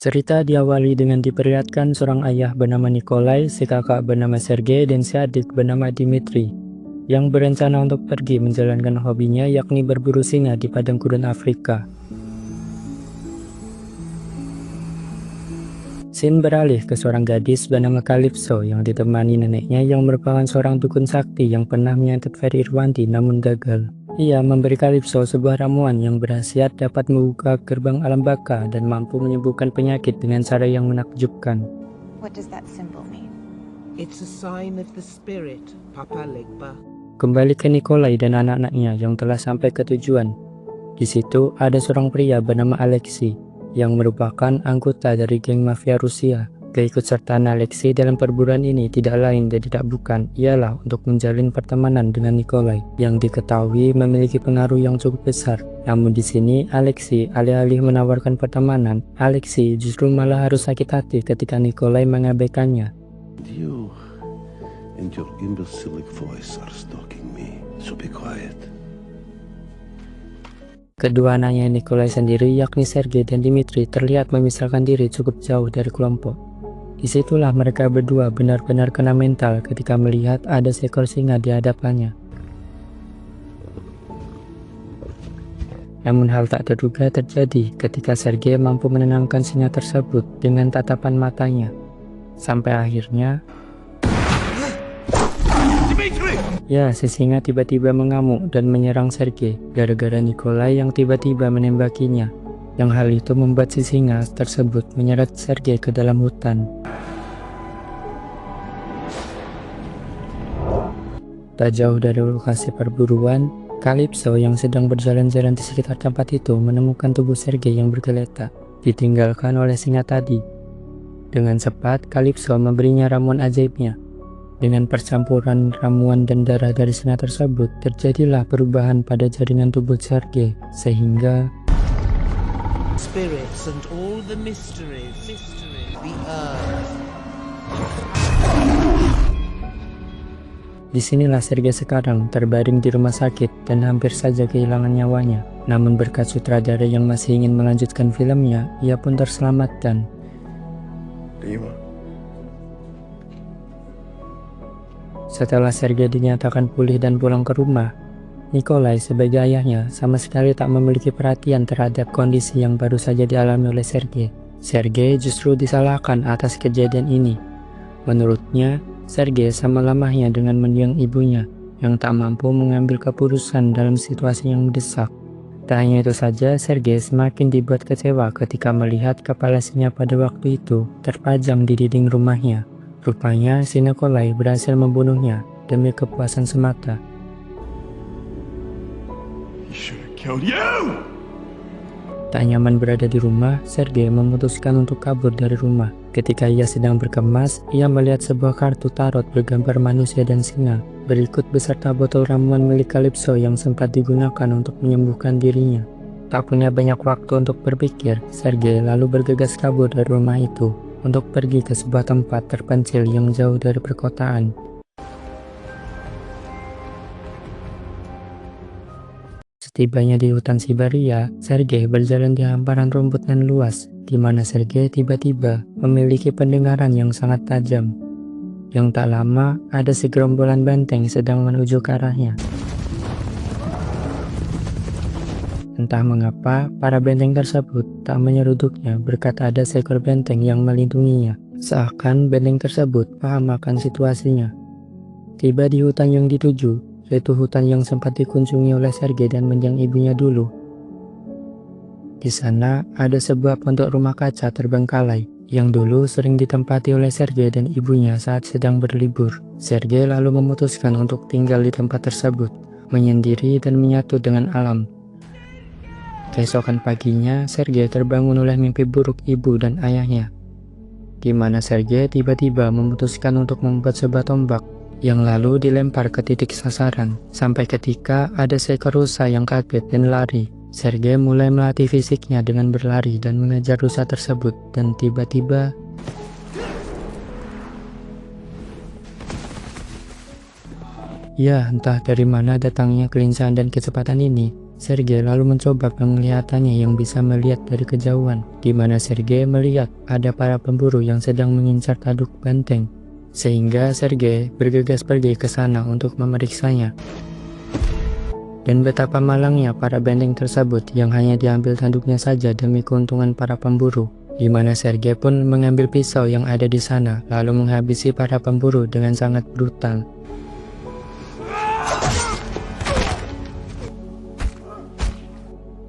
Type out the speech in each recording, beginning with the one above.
Cerita diawali dengan diperlihatkan seorang ayah bernama Nikolai, si kakak bernama Sergei, dan si adik bernama Dmitri, yang berencana untuk pergi menjalankan hobinya yakni berburu singa di padang gurun Afrika. Scene beralih ke seorang gadis bernama Calypso yang ditemani neneknya yang merupakan seorang dukun sakti yang pernah menyantet Ferry Irwanti namun gagal. Ia memberi Calypso sebuah ramuan yang berkhasiat dapat membuka gerbang alam baka dan mampu menyembuhkan penyakit dengan cara yang menakjubkan. What does that symbol mean? It's a sign of the spirit, Papa Legba. Kembali ke Nikolai dan anak-anaknya yang telah sampai ke tujuan. Di situ ada seorang pria bernama Alexei yang merupakan anggota dari geng mafia Rusia. Keikutsertaan Alexei dalam perburuan ini tidak lain dan tidak bukan ialah untuk menjalin pertemanan dengan Nikolai yang diketahui memiliki pengaruh yang cukup besar. Namun di sini Alexei alih-alih menawarkan pertemanan, Alexei justru malah harus sakit hati ketika Nikolai mengabaikannya. You and your imbecilic voice are stalking me, so be quiet. Kedua anaknya Nikolai sendiri yakni Sergei dan Dmitri terlihat memisahkan diri cukup jauh dari kelompok. Disitulah mereka berdua benar-benar kena mental ketika melihat ada seekor singa di hadapannya. Namun hal tak terduga terjadi ketika Sergei mampu menenangkan singa tersebut dengan tatapan matanya. Sampai akhirnya, ya, si singa tiba-tiba mengamuk dan menyerang Sergei gara-gara Nikolai yang tiba-tiba menembakinya. Yang hal itu membuat si singa tersebut menyeret Sergei ke dalam hutan. Tak jauh dari lokasi perburuan, Calypso yang sedang berjalan-jalan di sekitar tempat itu menemukan tubuh Sergei yang bergeletak, ditinggalkan oleh singa tadi. Dengan cepat, Calypso memberinya ramuan ajaibnya. Dengan percampuran ramuan dan darah dari singa tersebut, terjadilah perubahan pada jaringan tubuh Sergei, sehingga Spirits and all the mysteries, the earth. disinilah Sergei sekarang terbaring di rumah sakit dan hampir saja kehilangan nyawanya. Namun berkat sutradara yang masih ingin melanjutkan filmnya, ia pun terselamatkan. Setelah Sergei dinyatakan pulih dan pulang ke rumah, Nikolai sebagai ayahnya sama sekali tak memiliki perhatian terhadap kondisi yang baru saja dialami oleh Sergei. Sergei justru disalahkan atas kejadian ini. Menurutnya, Sergei sama lamanya dengan mendiang ibunya yang tak mampu mengambil keputusan dalam situasi yang mendesak. Tak hanya itu saja, Sergei semakin dibuat kecewa ketika melihat kepala singa pada waktu itu terpajang di dinding rumahnya. Rupanya si Nikolai berhasil membunuhnya demi kepuasan semata. Tak nyaman berada di rumah, Sergei memutuskan untuk kabur dari rumah. Ketika ia sedang berkemas, ia melihat sebuah kartu tarot bergambar manusia dan singa, berikut beserta botol ramuan milik Calypso yang sempat digunakan untuk menyembuhkan dirinya. Tak punya banyak waktu untuk berpikir, Sergei lalu bergegas kabur dari rumah itu untuk pergi ke sebuah tempat terpencil yang jauh dari perkotaan. Setibanya di hutan Siberia, Sergei berjalan di hamparan rumput yang luas, di mana Sergei tiba-tiba memiliki pendengaran yang sangat tajam. Yang tak lama, ada segerombolan banteng sedang menuju ke arahnya. Entah mengapa, para benteng tersebut tak menyeruduknya berkat ada seekor benteng yang melindunginya. Seakan benteng tersebut paham akan situasinya. Tiba di hutan yang dituju, yaitu hutan yang sempat dikunjungi oleh Sergei dan mendiang ibunya dulu. Di sana ada sebuah pondok rumah kaca terbengkalai yang dulu sering ditempati oleh Sergei dan ibunya saat sedang berlibur. Sergei lalu memutuskan untuk tinggal di tempat tersebut, menyendiri dan menyatu dengan alam. Keesokan paginya, Sergei terbangun oleh mimpi buruk ibu dan ayahnya, di mana Sergei tiba-tiba memutuskan untuk membuat sebuah tombak yang lalu dilempar ke titik sasaran, sampai ketika ada seekor rusa yang kaget dan lari. Sergei mulai melatih fisiknya dengan berlari dan mengejar rusa tersebut, dan tiba-tiba ya, entah dari mana datangnya kelincahan dan kecepatan ini. Sergei lalu mencoba penglihatannya yang bisa melihat dari kejauhan, di mana Sergei melihat ada para pemburu yang sedang mengincar tanduk benteng. Sehingga Sergei bergegas pergi ke sana untuk memeriksanya. Dan betapa malangnya para benteng tersebut yang hanya diambil tanduknya saja demi keuntungan para pemburu. Di mana Sergei pun mengambil pisau yang ada di sana, lalu menghabisi para pemburu dengan sangat brutal.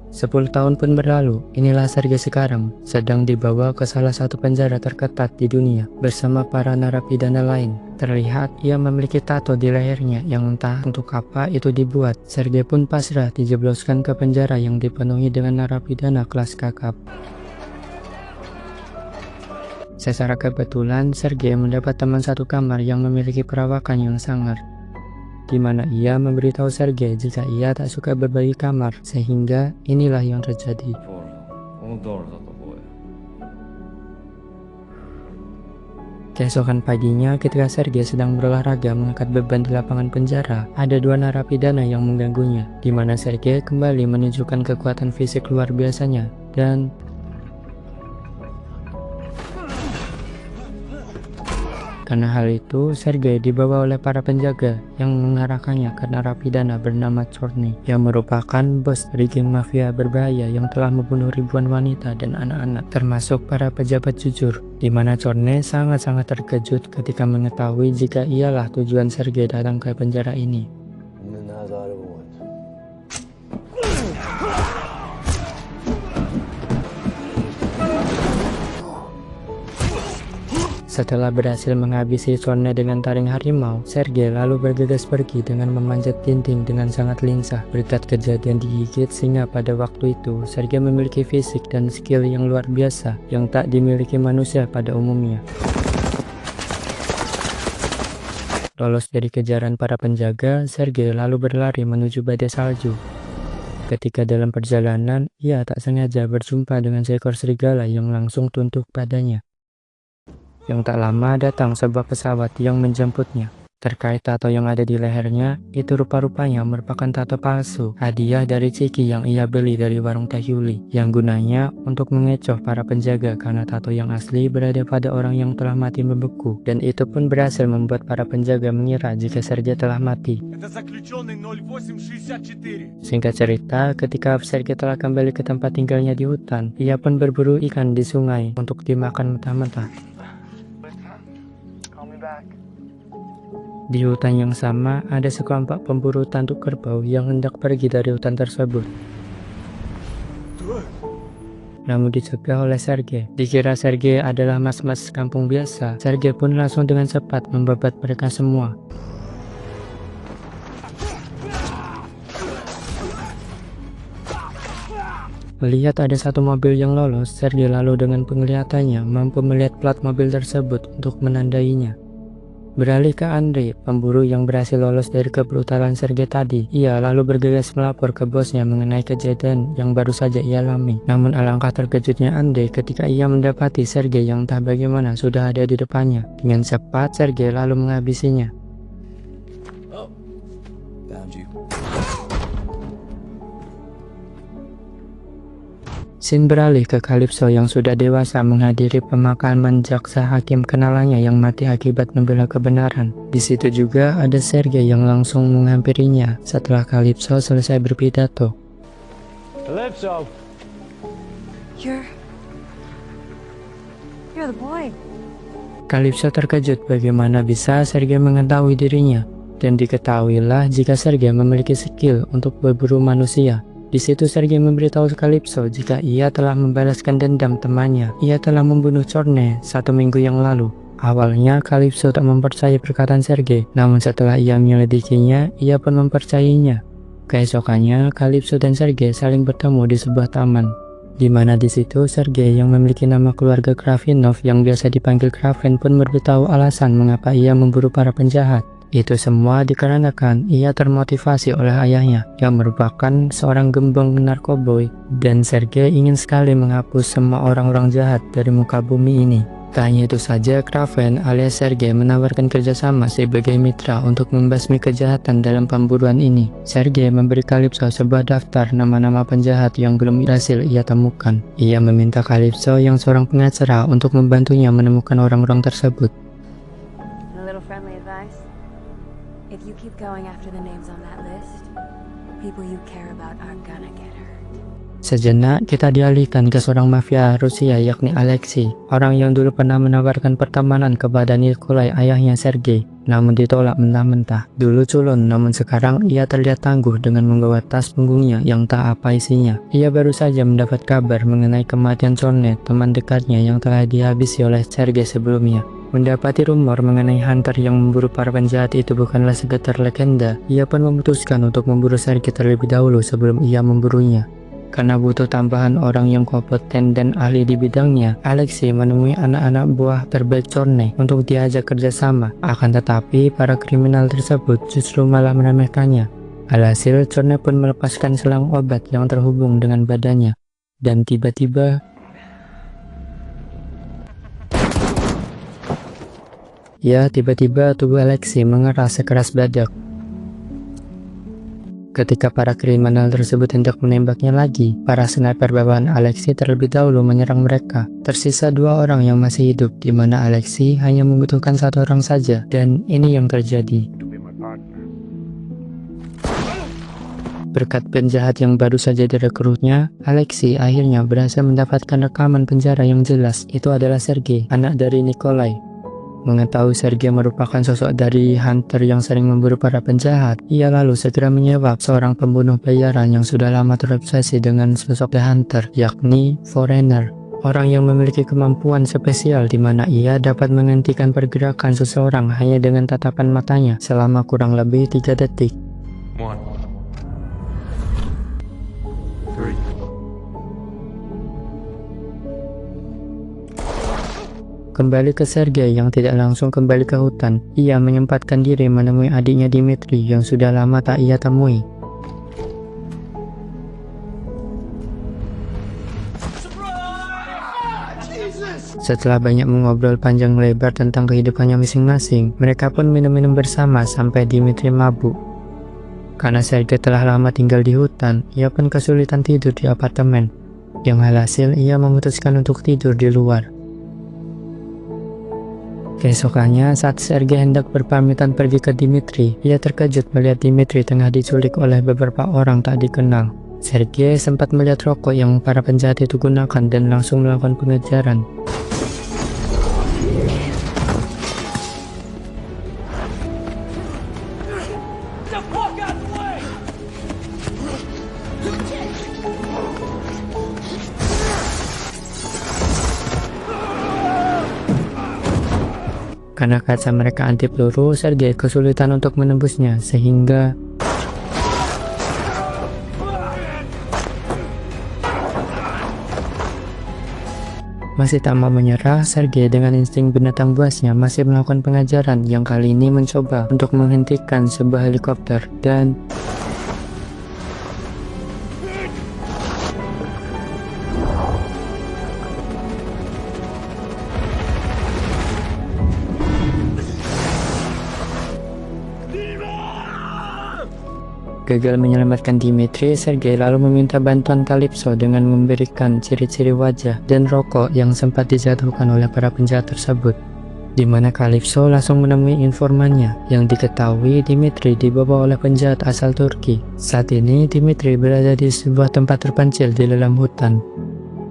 Sepuluh tahun pun berlalu, inilah Sergei sekarang, sedang dibawa ke salah satu penjara terketat di dunia, bersama para narapidana lain. Terlihat ia memiliki tato di lehernya yang entah untuk apa itu dibuat. Sergei pun pasrah dijebloskan ke penjara yang dipenuhi dengan narapidana kelas kakap. Secara kebetulan, Sergei mendapat teman satu kamar yang memiliki perawakan yang sangar, di mana ia memberitahu Sergei jika ia tak suka berbagi kamar, sehingga inilah yang terjadi. Keesokan paginya, ketika Sergei sedang berolahraga mengangkat beban di lapangan penjara, ada dua narapidana yang mengganggunya, di mana Sergei kembali menunjukkan kekuatan fisik luar biasanya, dan karena hal itu, Sergei dibawa oleh para penjaga yang mengarahkannya ke narapidana bernama Chorny, yang merupakan bos dari geng mafia berbahaya yang telah membunuh ribuan wanita dan anak-anak, termasuk para pejabat jujur, di mana Chorny sangat-sangat terkejut ketika mengetahui jika ialah tujuan Sergei datang ke penjara ini. Setelah berhasil menghabisi Chorny dengan taring harimau, Sergei lalu bergegas pergi dengan memanjat dinding dengan sangat lincah. Berkat kejadian digigit singa pada waktu itu, Sergei memiliki fisik dan skill yang luar biasa yang tak dimiliki manusia pada umumnya. Lolos dari kejaran para penjaga, Sergei lalu berlari menuju badai salju. Ketika dalam perjalanan, ia tak sengaja berjumpa dengan seekor serigala yang langsung tunduk padanya. Yang tak lama datang sebuah pesawat yang menjemputnya. Terkait tato yang ada di lehernya, itu rupa-rupanya merupakan tato palsu, hadiah dari Ciki yang ia beli dari warung Teh Yuli, yang gunanya untuk mengecoh para penjaga karena tato yang asli berada pada orang yang telah mati membeku, dan itu pun berhasil membuat para penjaga mengira jika Sergei telah mati. Singkat cerita, ketika Sergei telah kembali ke tempat tinggalnya di hutan, ia pun berburu ikan di sungai untuk dimakan mentah-mentah. Di hutan yang sama, ada sekelompok pemburu tanduk kerbau yang hendak pergi dari hutan tersebut. Namun dicegah oleh Sergei. Dikira Sergei adalah mas-mas kampung biasa, Sergei pun langsung dengan cepat membabat mereka semua. Melihat ada satu mobil yang lolos, Sergei lalu dengan penglihatannya mampu melihat plat mobil tersebut untuk menandainya. Beralih ke Andrei, pemburu yang berhasil lolos dari kebrutalan Sergei tadi. Ia lalu bergegas melapor ke bosnya mengenai kejadian yang baru saja ia alami. Namun alangkah terkejutnya Andrei ketika ia mendapati Sergei yang entah bagaimana sudah ada di depannya. Dengan cepat Sergei lalu menghabisinya. Scene beralih ke Calypso yang sudah dewasa menghadiri pemakaman jaksa hakim kenalannya yang mati akibat membela kebenaran. Di situ juga ada Sergei yang langsung menghampirinya setelah Calypso selesai berpidato. Calypso, You're the boy. Calypso terkejut bagaimana bisa Sergei mengetahui dirinya, dan diketahuilah jika Sergei memiliki skill untuk berburu manusia. Di situ Sergei memberitahu Calypso jika ia telah membalaskan dendam temannya. Ia telah membunuh Chorny 1 minggu yang lalu. Awalnya Calypso tak mempercayai perkataan Sergei, namun setelah ia menyelidikinya, ia pun mempercayainya. Keesokannya, Calypso dan Sergei saling bertemu di sebuah taman, di mana di situ Sergei yang memiliki nama keluarga Kravinov yang biasa dipanggil Kraven pun memberitahu alasan mengapa ia memburu para penjahat. Itu semua dikarenakan ia termotivasi oleh ayahnya yang merupakan seorang gembong narkoboy, dan Sergei ingin sekali menghapus semua orang-orang jahat dari muka bumi ini. Tak hanya itu saja, Kraven alias Sergei menawarkan kerjasama sebagai mitra untuk membasmi kejahatan dalam pemburuan ini. Sergei memberi Calypso sebuah daftar nama-nama penjahat yang belum berhasil ia temukan. Ia meminta Calypso yang seorang pengacara untuk membantunya menemukan orang-orang tersebut. A little friendly advice. If you keep going after the names on that list, people you care about are gonna get hurt. Sejenak, kita dialihkan ke seorang mafia Rusia yakni Alexei, orang yang dulu pernah menawarkan pertemanan kepada Nikolai, ayahnya Sergei, namun ditolak mentah-mentah. Dulu culun, namun sekarang ia terlihat tangguh dengan membawa tas punggungnya yang tak apa isinya. Ia baru saja mendapat kabar mengenai kematian Chorny, teman dekatnya yang telah dihabisi oleh Sergei sebelumnya. Mendapati rumor mengenai Hunter yang memburu para penjahat itu bukanlah sekedar legenda, ia pun memutuskan untuk memburu Sergei terlebih dahulu sebelum ia memburunya. Karena butuh tambahan orang yang kompeten dan ahli di bidangnya, Alexei menemui anak-anak buah terbaik Chorny untuk diajak kerjasama. Akan tetapi, para kriminal tersebut justru malah meremehkannya. Alhasil, Chorny pun melepaskan selang obat yang terhubung dengan badannya. Dan tiba-tiba, tubuh Alexei mengeras sekeras badak. Ketika para kriminal tersebut hendak menembaknya lagi, para sniper bawaan Alexei terlebih dahulu menyerang mereka. Tersisa 2 orang yang masih hidup, di mana Alexei hanya membutuhkan 1 orang saja, dan ini yang terjadi. Berkat penjahat yang baru saja direkrutnya, Alexei akhirnya berhasil mendapatkan rekaman penjara yang jelas. Itu adalah Sergei, anak dari Nikolai. Mengetahui Sergei merupakan sosok dari Hunter yang sering memburu para penjahat, ia lalu segera menyewa seorang pembunuh bayaran yang sudah lama terobsesi dengan sosok The Hunter, yakni Foreigner. Orang yang memiliki kemampuan spesial di mana ia dapat menghentikan pergerakan seseorang hanya dengan tatapan matanya selama kurang lebih 3 detik. 1, 3. Kembali ke Sergei yang tidak langsung kembali ke hutan, ia menyempatkan diri menemui adiknya Dmitri yang sudah lama tak ia temui. Setelah banyak mengobrol panjang lebar tentang kehidupannya masing-masing, mereka pun minum-minum bersama sampai Dmitri mabuk. Karena Sergei telah lama tinggal di hutan, ia pun kesulitan tidur di apartemen. Yang hasil, ia memutuskan untuk tidur di luar. Keesokannya, saat Sergei hendak berpamitan pergi ke Dmitri, ia terkejut melihat Dmitri tengah diculik oleh beberapa orang tak dikenal. Sergei sempat melihat rokok yang para penjahat itu gunakan dan langsung melakukan pengejaran. Karena kaca mereka anti peluru, Sergei kesulitan untuk menembusnya, sehingga masih tak mau menyerah, Sergei dengan insting binatang buasnya masih melakukan pengajaran yang kali ini mencoba untuk menghentikan sebuah helikopter dan gagal menyelamatkan Dmitri. Sergei lalu meminta bantuan Calypso dengan memberikan ciri-ciri wajah dan rokok yang sempat dijatuhkan oleh para penjahat tersebut, di mana Calypso langsung menemui informannya yang diketahui Dmitri dibawa oleh penjahat asal Turki. Saat ini Dmitri berada di sebuah tempat terpencil di dalam hutan.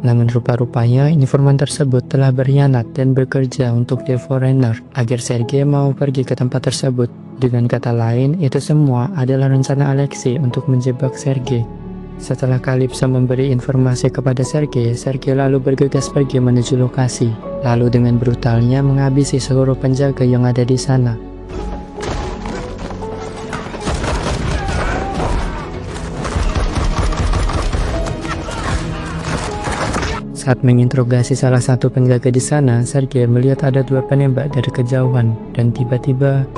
Namun rupa-rupanya informan tersebut telah berkhianat dan bekerja untuk The Foreigner agar Sergei mau pergi ke tempat tersebut. Dengan kata lain, itu semua adalah rencana Alexei untuk menjebak Sergei. Setelah Calypso memberi informasi kepada Sergei, Sergei lalu bergegas pergi menuju lokasi, lalu dengan brutalnya menghabisi seluruh penjaga yang ada di sana. Saat menginterogasi salah satu penjaga di sana, Sergei melihat ada 2 penembak dari kejauhan, dan tiba-tiba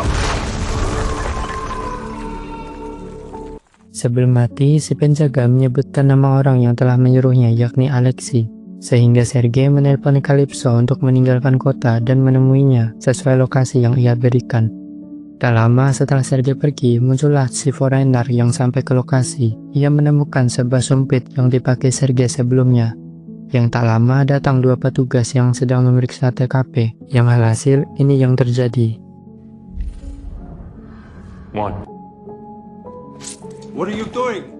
sebelum mati, si penjaga menyebutkan nama orang yang telah menyuruhnya, yakni Alexei. sehingga Sergei menelpon Calypso untuk meninggalkan kota dan menemuinya sesuai lokasi yang ia berikan. Tak lama setelah Sergei pergi, muncullah si foreigner yang sampai ke lokasi. Ia menemukan sebuah sumpit yang dipakai Sergei sebelumnya. Yang tak lama datang dua petugas yang sedang memeriksa TKP. Yang alhasil, ini yang terjadi. 1. What are you doing?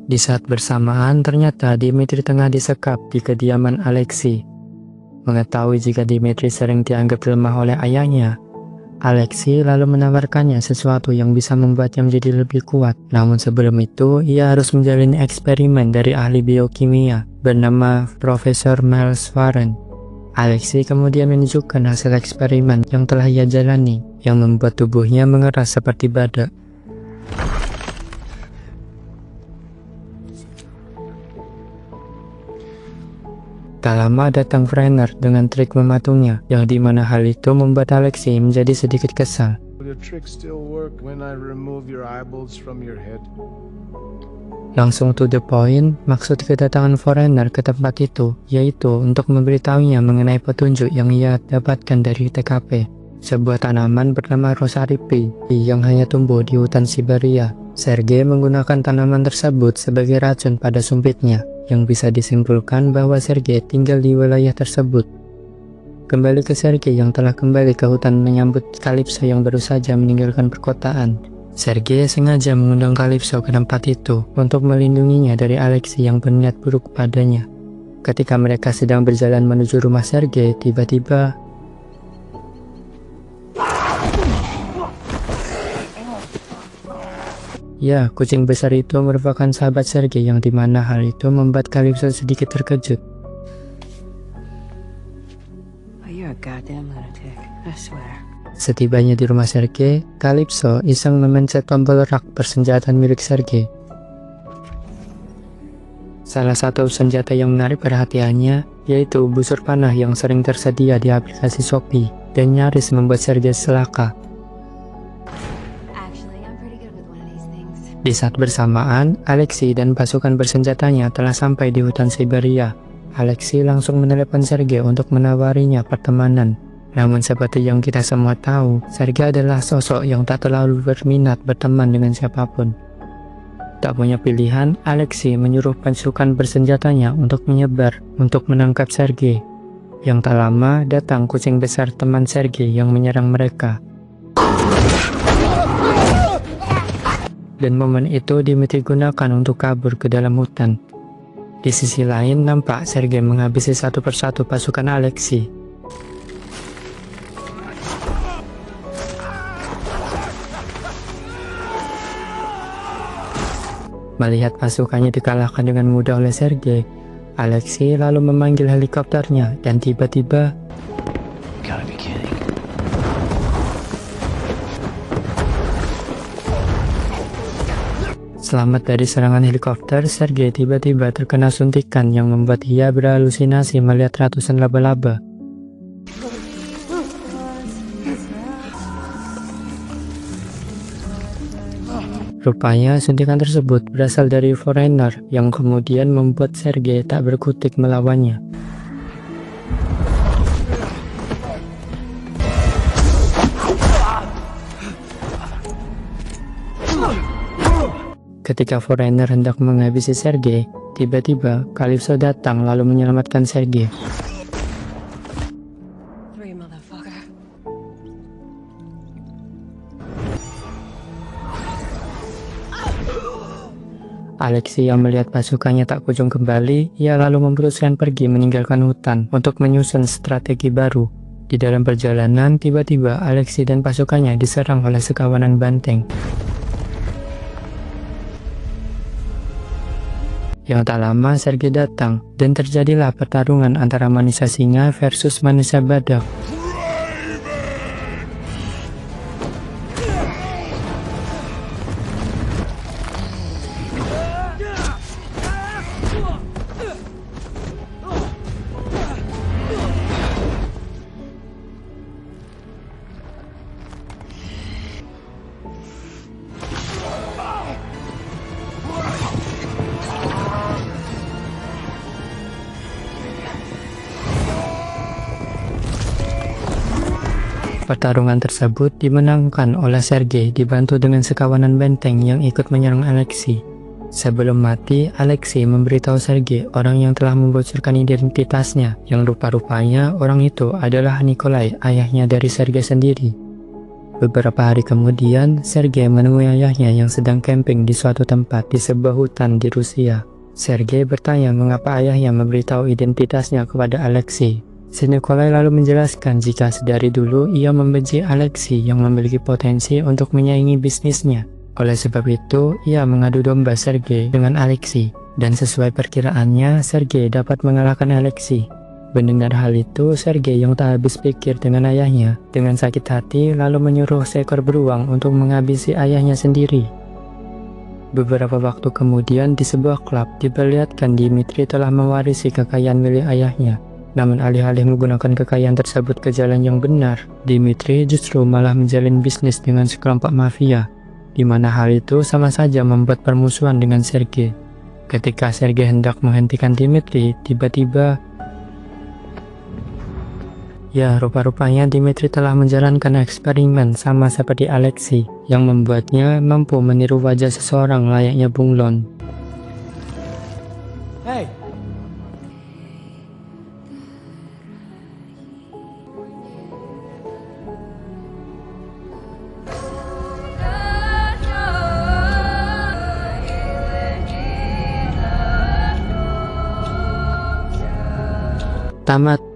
Di saat bersamaan, ternyata Dimitri tengah disekap di kediaman Alexei. Mengetahui jika Dimitri sering dianggap lemah oleh ayahnya, Alexei lalu menawarkannya sesuatu yang bisa membuatnya menjadi lebih kuat. Namun sebelum itu, ia harus menjalani eksperimen dari ahli biokimia bernama Profesor Miles Warren. Alexei kemudian menunjukkan hasil eksperimen yang telah ia jalani, yang membuat tubuhnya mengeras seperti badak. Tak lama datang Frenner dengan trik mematungnya, yang dimana hal itu membuat Alexei menjadi sedikit kesal. Will your trick still work when I remove your eyeballs from your head? Langsung to the point, maksud kedatangan Foreigner ke tempat itu, yaitu untuk memberitahunya mengenai petunjuk yang ia dapatkan dari TKP. Sebuah tanaman bernama Rosaripi yang hanya tumbuh di hutan Siberia. Sergei menggunakan tanaman tersebut sebagai racun pada sumpitnya, yang bisa disimpulkan bahwa Sergei tinggal di wilayah tersebut. Kembali ke Sergei yang telah kembali ke hutan menyambut Calypso yang baru saja meninggalkan perkotaan. Sergei sengaja mengundang Calypso ke tempat itu untuk melindunginya dari Alexei yang berniat buruk padanya. Ketika mereka sedang berjalan menuju rumah Sergei, tiba-tiba ya, kucing besar itu merupakan sahabat Sergei yang dimana hal itu membuat Calypso sedikit terkejut. Oh, you're a goddamn lunatic, I swear. Setibanya di rumah Sergei, Calypso iseng memencet tombol rak persenjataan milik Sergei. Salah satu senjata yang menarik perhatiannya yaitu busur panah yang sering tersedia di aplikasi Shopee dan nyaris membuat Sergei celaka. Di saat bersamaan, Alexei dan pasukan bersenjatanya telah sampai di hutan Siberia. Alexei langsung menelepon Sergei untuk menawarinya pertemanan. Namun seperti yang kita semua tahu, Sergei adalah sosok yang tak terlalu berminat berteman dengan siapapun. Tak punya pilihan, Alexei menyuruh pasukan bersenjatanya untuk menyebar untuk menangkap Sergei. Yang tak lama, datang kucing besar teman Sergei yang menyerang mereka. Dan momen itu Dimitri gunakan untuk kabur ke dalam hutan. Di sisi lain, nampak Sergei menghabisi satu persatu pasukan Alexei. Melihat pasukannya dikalahkan dengan mudah oleh Sergei, Alexei lalu memanggil helikopternya dan tiba-tiba selamat dari serangan helikopter, Sergei tiba-tiba terkena suntikan yang membuat ia berhalusinasi melihat ratusan laba-laba. Rupanya suntikan tersebut berasal dari Foreigner yang kemudian membuat Sergei tak berkutik melawannya. Ketika Foreigner hendak menghabisi Sergei, tiba-tiba Calypso datang lalu menyelamatkan Sergei. Alexei yang melihat pasukannya tak kunjung kembali, ia lalu memutuskan pergi meninggalkan hutan untuk menyusun strategi baru. Di dalam perjalanan, tiba-tiba Alexei dan pasukannya diserang oleh sekawanan banteng. Yang tak lama Sergei datang, dan terjadilah pertarungan antara manusia singa versus manusia badak. Pertarungan tersebut dimenangkan oleh Sergei dibantu dengan sekawanan benteng yang ikut menyerang Alexei. Sebelum mati, Alexei memberitahu Sergei orang yang telah membocorkan identitasnya, yang rupa-rupanya orang itu adalah Nikolai, ayahnya dari Sergei sendiri. Beberapa hari kemudian, Sergei menemui ayahnya yang sedang camping di suatu tempat di sebuah hutan di Rusia. Sergei bertanya mengapa ayahnya memberitahu identitasnya kepada Alexei. Si Nikolai lalu menjelaskan jika sedari dulu ia membenci Alexei yang memiliki potensi untuk menyaingi bisnisnya. Oleh sebab itu, ia mengadu domba Sergei dengan Alexei, dan sesuai perkiraannya, Sergei dapat mengalahkan Alexei. Mendengar hal itu, Sergei yang tak habis pikir dengan ayahnya, dengan sakit hati lalu menyuruh seekor beruang untuk menghabisi ayahnya sendiri. Beberapa waktu kemudian di sebuah klub diperlihatkan Dimitri telah mewarisi kekayaan milik ayahnya. Namun alih-alih menggunakan kekayaan tersebut ke jalan yang benar, Dimitri justru malah menjalin bisnis dengan sekelompok mafia, di mana hal itu sama saja membuat permusuhan dengan Sergei. Ketika Sergei hendak menghentikan Dimitri, tiba-tiba rupa-rupanya Dimitri telah menjalankan eksperimen sama seperti Alexei, yang membuatnya mampu meniru wajah seseorang layaknya bunglon. Hey! Tamat.